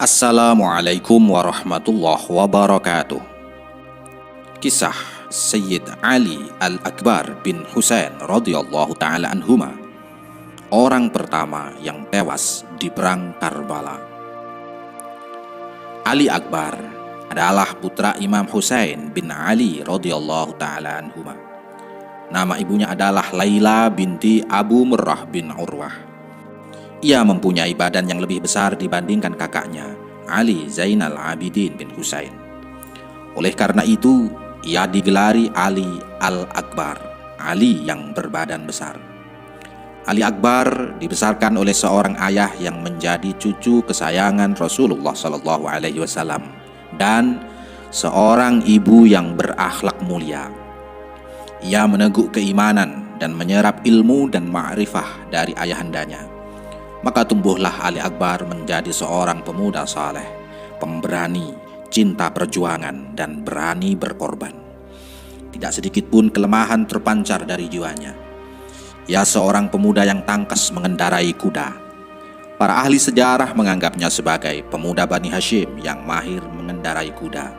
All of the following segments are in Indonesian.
Assalamualaikum warahmatullahi wabarakatuh. Kisah Sayyid Ali Al-Akbar bin Husain radhiyallahu ta'ala anhuma, orang pertama yang tewas di perang Karbala. Ali Akbar adalah putra Imam Husain bin Ali radhiyallahu ta'ala anhuma. Nama ibunya adalah Laila binti Abu Murrah bin Urwah. Ia mempunyai badan yang lebih besar dibandingkan kakaknya, Ali Zainal Abidin bin Husain. Oleh karena itu, ia digelari Ali Al-Akbar, Ali yang berbadan besar. Ali Akbar dibesarkan oleh seorang ayah yang menjadi cucu kesayangan Rasulullah SAW dan seorang ibu yang berakhlak mulia. Ia meneguk keimanan dan menyerap ilmu dan ma'rifah dari ayahandanya. Maka tumbuhlah Ali Akbar menjadi seorang pemuda saleh, pemberani, cinta perjuangan, dan berani berkorban. Tidak sedikit pun kelemahan terpancar dari jiwanya. Ia seorang pemuda yang tangkas mengendarai kuda. Para ahli sejarah menganggapnya sebagai pemuda Bani Hashim yang mahir mengendarai kuda.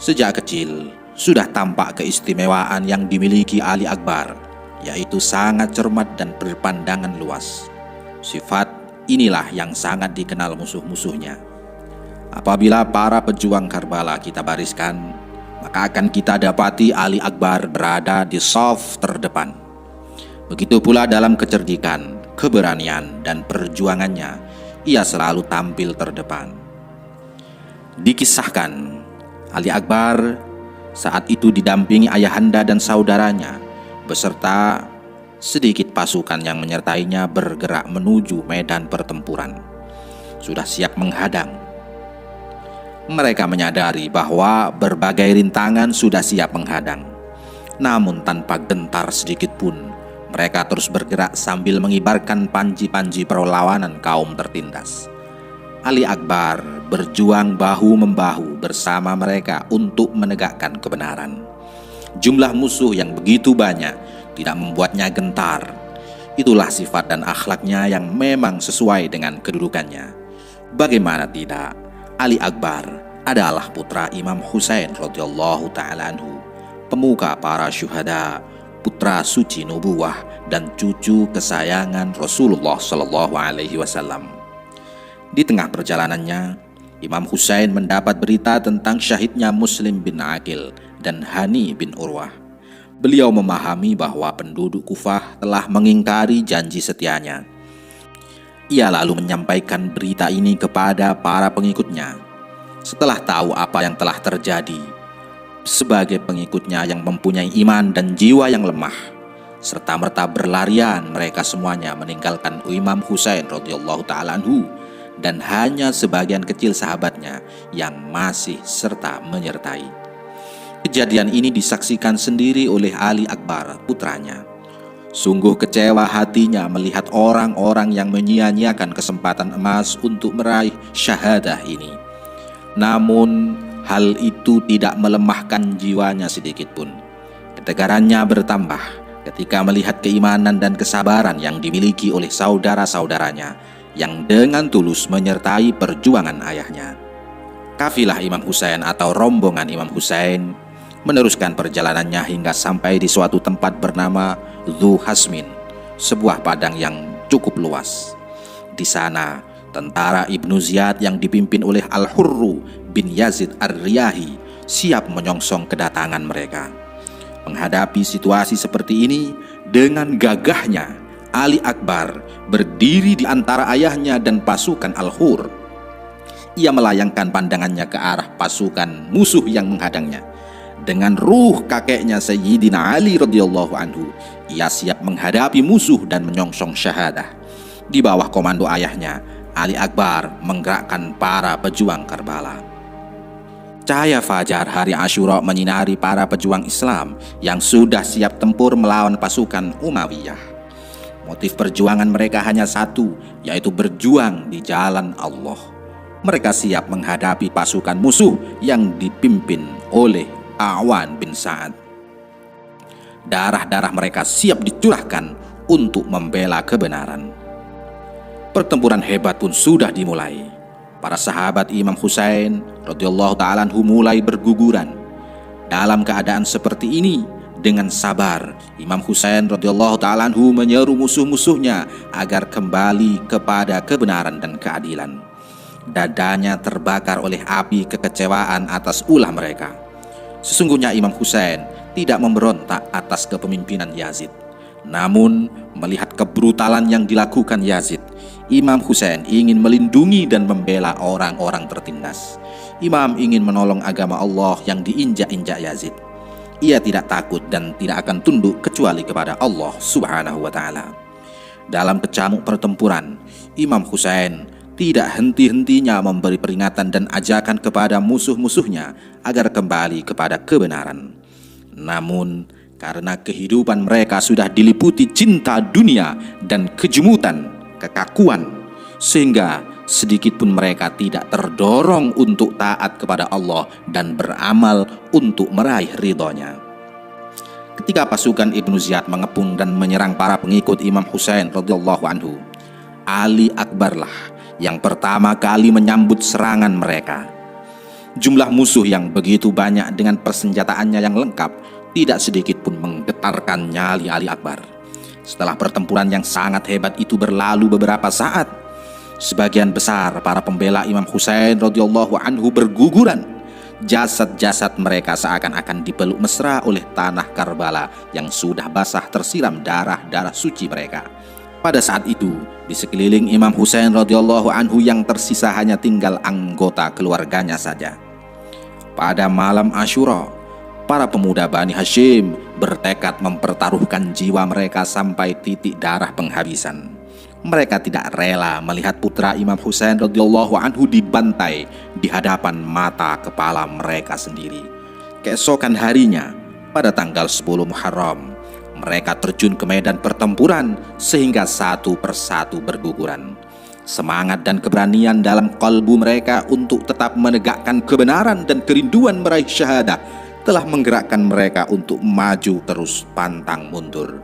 Sejak kecil sudah tampak keistimewaan yang dimiliki Ali Akbar, yaitu sangat cermat dan berpandangan luas. Sifat inilah yang sangat dikenal musuh-musuhnya. Apabila para pejuang Karbala kita bariskan, maka akan kita dapati Ali Akbar berada di shaf terdepan. Begitu pula dalam kecerdikan, keberanian, dan perjuangannya, ia selalu tampil terdepan. Dikisahkan, Ali Akbar saat itu didampingi ayahanda dan saudaranya beserta sedikit pasukan yang menyertainya bergerak menuju medan pertempuran. Sudah siap menghadang. Mereka menyadari bahwa berbagai rintangan sudah siap menghadang. Namun tanpa gentar sedikit pun, mereka terus bergerak sambil mengibarkan panji-panji perlawanan kaum tertindas. Ali Akbar berjuang bahu-membahu bersama mereka untuk menegakkan kebenaran. Jumlah musuh yang begitu banyak tidak membuatnya gentar. Itulah sifat dan akhlaknya yang memang sesuai dengan kedudukannya. Bagaimana tidak, Ali Akbar adalah putra Imam Husain radhiyallahu ta'ala anhu, pemuka para syuhada, putra suci nubuwah, dan cucu kesayangan Rasulullah SAW. Di tengah perjalanannya, Imam Husain mendapat berita tentang syahidnya Muslim bin Aqil dan Hani bin Urwah. Beliau memahami bahwa penduduk Kufah telah mengingkari janji setianya. Ia lalu menyampaikan berita ini kepada para pengikutnya. Setelah tahu apa yang telah terjadi, sebagai pengikutnya yang mempunyai iman dan jiwa yang lemah, serta-merta berlarian mereka semuanya meninggalkan Imam Husain radhiyallahu ta'ala anhu, dan hanya sebagian kecil sahabatnya yang masih serta menyertai. Kejadian ini disaksikan sendiri oleh Ali Akbar, putranya. Sungguh kecewa hatinya melihat orang-orang yang menyia-nyiakan kesempatan emas untuk meraih syahadah ini. Namun hal itu tidak melemahkan jiwanya sedikit pun. Ketegarannya bertambah ketika melihat keimanan dan kesabaran yang dimiliki oleh saudara-saudaranya yang dengan tulus menyertai perjuangan ayahnya. Kafilah Imam Husain atau rombongan Imam Husain meneruskan perjalanannya hingga sampai di suatu tempat bernama Dzu Hasmin, sebuah padang yang cukup luas. Di sana, tentara Ibnu Ziyad yang dipimpin oleh Al-Hurru bin Yazid Ar-Riyahi siap menyongsong kedatangan mereka. Menghadapi situasi seperti ini, dengan gagahnya Ali Akbar berdiri di antara ayahnya dan pasukan Al-Hur. Ia melayangkan pandangannya ke arah pasukan musuh yang menghadangnya. Dengan ruh kakeknya Sayyidina Ali radhiyallahu anhu, ia siap menghadapi musuh dan menyongsong syahadah. Di bawah komando ayahnya, Ali Akbar menggerakkan para pejuang Karbala. Cahaya fajar hari Asyura menyinari para pejuang Islam yang sudah siap tempur melawan pasukan Umayyah. Motif perjuangan mereka hanya satu, yaitu berjuang di jalan Allah. Mereka siap menghadapi pasukan musuh yang dipimpin oleh A'wan bin Sa'ad. Darah-darah mereka siap dicurahkan untuk membela kebenaran. Pertempuran hebat pun sudah dimulai. para sahabat Imam Husain radhiyallahu ta'ala anhu mulai berguguran. Dalam keadaan seperti ini, dengan sabar Imam Husain radhiyallahu ta'ala anhu menyeru musuh-musuhnya agar kembali kepada kebenaran dan keadilan. Dadanya terbakar oleh api kekecewaan atas ulah mereka. Sesungguhnya Imam Husain tidak memberontak atas kepemimpinan Yazid. Namun melihat kebrutalan yang dilakukan Yazid, Imam Husain ingin melindungi dan membela orang-orang tertindas. Imam ingin menolong agama Allah yang diinjak-injak Yazid. Ia tidak takut dan tidak akan tunduk kecuali kepada Allah Subhanahu wa ta'ala. Dalam kecamuk pertempuran, Imam Husain tidak henti-hentinya memberi peringatan dan ajakan kepada musuh-musuhnya agar kembali kepada kebenaran. Namun, karena kehidupan mereka sudah diliputi cinta dunia dan kejemutan, kekakuan, sehingga sedikit pun mereka tidak terdorong untuk taat kepada Allah dan beramal untuk meraih ridhonya. Ketika pasukan Ibnu Ziyad mengepung dan menyerang para pengikut Imam Husain radhiyallahu anhu, Ali Akbar lah yang pertama kali menyambut serangan mereka. Jumlah musuh yang begitu banyak dengan persenjataannya yang lengkap tidak sedikit pun menggetarkan nyali Ali Akbar. Setelah pertempuran yang sangat hebat itu berlalu beberapa saat, sebagian besar para pembela Imam Husain radhiyallahu anhu berguguran. Jasad-jasad mereka seakan-akan dipeluk mesra oleh tanah Karbala yang sudah basah tersiram darah-darah suci mereka. Pada saat itu, di sekeliling Imam Husain radhiyallahu anhu yang tersisa hanya tinggal anggota keluarganya saja. Pada malam Asyura, para pemuda Bani Hashim bertekad mempertaruhkan jiwa mereka sampai titik darah penghabisan. Mereka tidak rela melihat putra Imam Husain radhiyallahu anhu dibantai di hadapan mata kepala mereka sendiri. Keesokan harinya, pada tanggal 10 Muharram, mereka terjun ke medan pertempuran sehingga satu persatu berguguran. Semangat dan keberanian dalam kalbu mereka untuk tetap menegakkan kebenaran dan kerinduan meraih syahadah telah menggerakkan mereka untuk maju terus pantang mundur.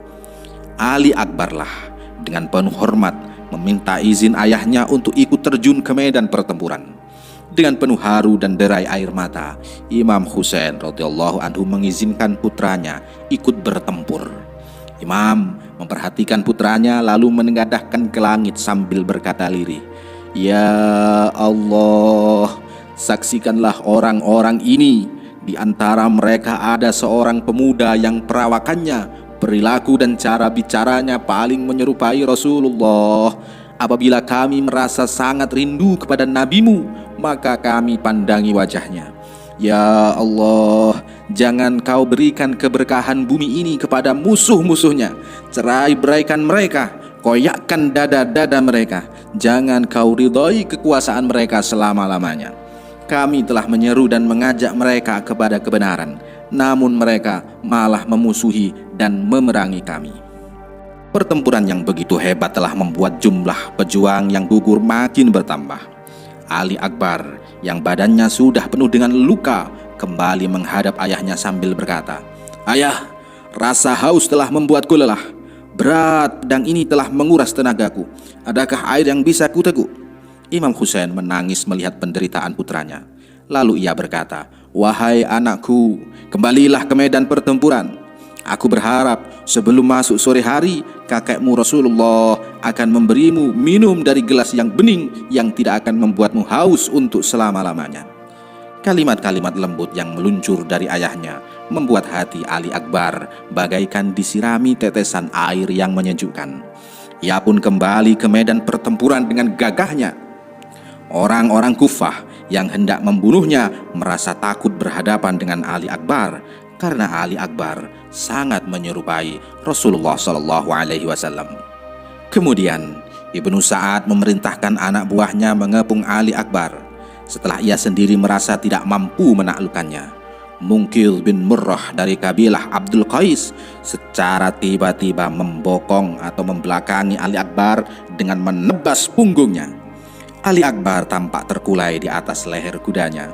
Ali Akbar lah dengan penuh hormat meminta izin ayahnya untuk ikut terjun ke medan pertempuran. Dengan penuh haru dan derai air mata, Imam Husain radhiyallahu anhu mengizinkan putranya ikut bertempur. Imam memperhatikan putranya lalu menengadahkan ke langit sambil berkata lirih, "Ya Allah, saksikanlah orang-orang ini. Di antara mereka ada seorang pemuda yang perawakannya, perilaku dan cara bicaranya paling menyerupai Rasulullah. Apabila kami merasa sangat rindu kepada nabimu, maka kami pandangi wajahnya. Ya Allah, jangan kau berikan keberkahan bumi ini kepada musuh-musuhnya. Cerai beraikan mereka, koyakkan dada-dada mereka. Jangan kau ridhoi kekuasaan mereka selama-lamanya. Kami telah menyeru dan mengajak mereka kepada kebenaran, namun mereka malah memusuhi dan memerangi kami." Pertempuran yang begitu hebat telah membuat jumlah pejuang yang gugur makin bertambah. Ali Akbar yang badannya sudah penuh dengan luka kembali menghadap ayahnya sambil berkata, "Ayah, rasa haus telah membuatku lelah. Berat pedang ini telah menguras tenagaku. Adakah air yang bisa kuteguk?" Imam Husain menangis melihat penderitaan putranya. Lalu ia berkata, "Wahai anakku, kembalilah ke medan pertempuran. Aku berharap sebelum masuk sore hari, kakekmu Rasulullah akan memberimu minum dari gelas yang bening yang tidak akan membuatmu haus untuk selama-lamanya." Kalimat-kalimat lembut yang meluncur dari ayahnya membuat hati Ali Akbar bagaikan disirami tetesan air yang menyejukkan. Ia pun kembali ke medan pertempuran dengan gagahnya. Orang-orang Kufah yang hendak membunuhnya merasa takut berhadapan dengan Ali Akbar karena Ali Akbar sangat menyerupai Rasulullah SAW. Kemudian Ibnu Sa'ad memerintahkan anak buahnya mengepung Ali Akbar. Setelah ia sendiri merasa tidak mampu menaklukkannya, Munkil bin Murrah dari kabilah Abdul Qais secara tiba-tiba membokong atau membelakangi Ali Akbar dengan menebas punggungnya. Ali Akbar tampak terkulai di atas leher kudanya.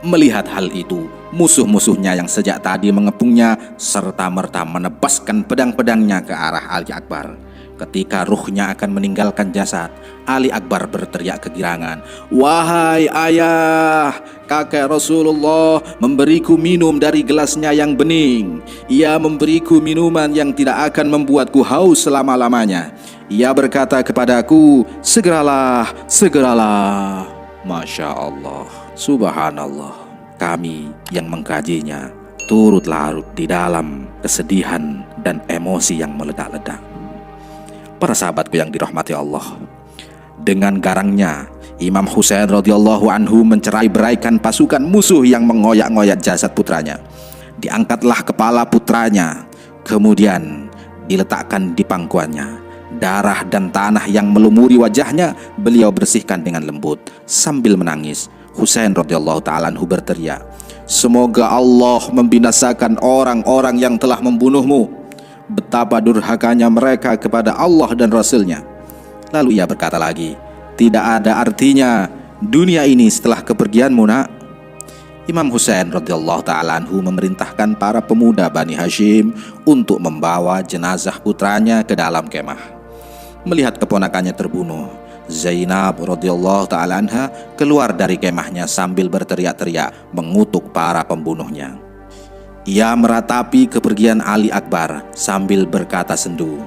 Melihat hal itu, musuh-musuhnya yang sejak tadi mengepungnya serta-merta menebaskan pedang-pedangnya ke arah Ali Akbar. Ketika ruhnya akan meninggalkan jasad, Ali Akbar berteriak kegirangan, "Wahai ayah, kakek Rasulullah memberiku minum dari gelasnya yang bening. Ia memberiku minuman yang tidak akan membuatku haus selama-lamanya. Ia berkata kepadaku, segeralah, segeralah." Masya Allah, subhanallah. Kami yang mengkajinya turut larut di dalam kesedihan dan emosi yang meledak-ledak. Para sahabatku yang dirahmati Allah, dengan garangnya Imam Husain radhiyallahu anhu mencerai-beraikan pasukan musuh yang mengoyak-ngoyak jasad putranya. Diangkatlah kepala putranya, kemudian diletakkan di pangkuannya. Darah dan tanah yang melumuri wajahnya beliau bersihkan dengan lembut. Sambil menangis, Husain radhiyallahu ta'ala anhu berteriak, "Semoga Allah membinasakan orang-orang yang telah membunuhmu. Betapa durhakanya mereka kepada Allah dan Rasul-Nya." Lalu ia berkata lagi, "Tidak ada artinya dunia ini setelah kepergianmu, nak." Imam Husain radhiyallahu ta'ala anhu memerintahkan para pemuda Bani Hashim untuk membawa jenazah putranya ke dalam kemah. Melihat keponakannya terbunuh, Zainab radhiyallahu ta'ala anha keluar dari kemahnya sambil berteriak-teriak mengutuk para pembunuhnya. Ia meratapi kepergian Ali Akbar sambil berkata sendu,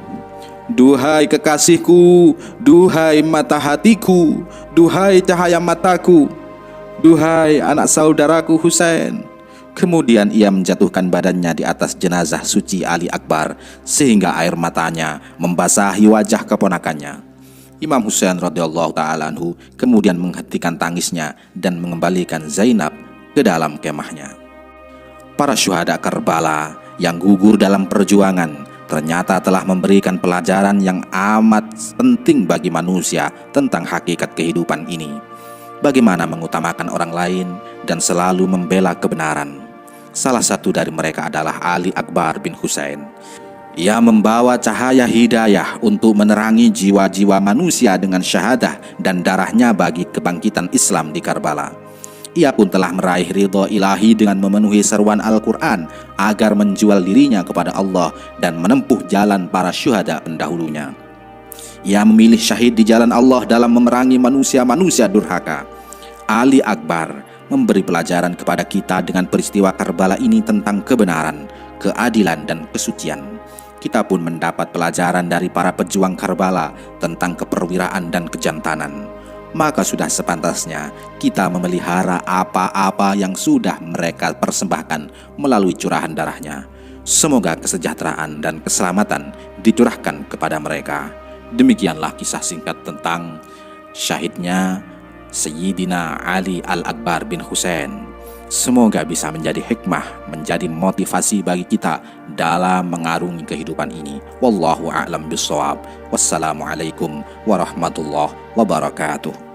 "Duhai kekasihku, duhai mata hatiku, duhai cahaya mataku, duhai anak saudaraku Husain." Kemudian ia menjatuhkan badannya di atas jenazah suci Ali Akbar sehingga air matanya membasahi wajah keponakannya. Imam Husain radhiyallahu ta'ala anhu kemudian menghentikan tangisnya dan mengembalikan Zainab ke dalam kemahnya. Para syuhada Karbala yang gugur dalam perjuangan ternyata telah memberikan pelajaran yang amat penting bagi manusia tentang hakikat kehidupan ini. Bagaimana mengutamakan orang lain dan selalu membela kebenaran. Salah satu dari mereka adalah Ali Akbar bin Husain. Ia membawa cahaya hidayah untuk menerangi jiwa-jiwa manusia dengan syahadah dan darahnya bagi kebangkitan Islam di Karbala. Ia pun telah meraih ridha ilahi dengan memenuhi seruan Al-Quran agar menjual dirinya kepada Allah dan menempuh jalan para syuhada pendahulunya. Ia memilih syahid di jalan Allah dalam memerangi manusia-manusia durhaka. Ali Akbar memberi pelajaran kepada kita dengan peristiwa Karbala ini tentang kebenaran, keadilan, dan kesucian. Kita pun mendapat pelajaran dari para pejuang Karbala tentang keperwiraan dan kejantanan. Maka sudah sepantasnya kita memelihara apa-apa yang sudah mereka persembahkan melalui curahan darahnya. Semoga kesejahteraan dan keselamatan dicurahkan kepada mereka. Demikianlah kisah singkat tentang syahidnya Sayyidina Ali Al-Akbar bin Husain. Semoga bisa menjadi hikmah, menjadi motivasi bagi kita dalam mengarungi kehidupan ini. Wallahu a'lam bishawab. Wassalamualaikum warahmatullahi wabarakatuh.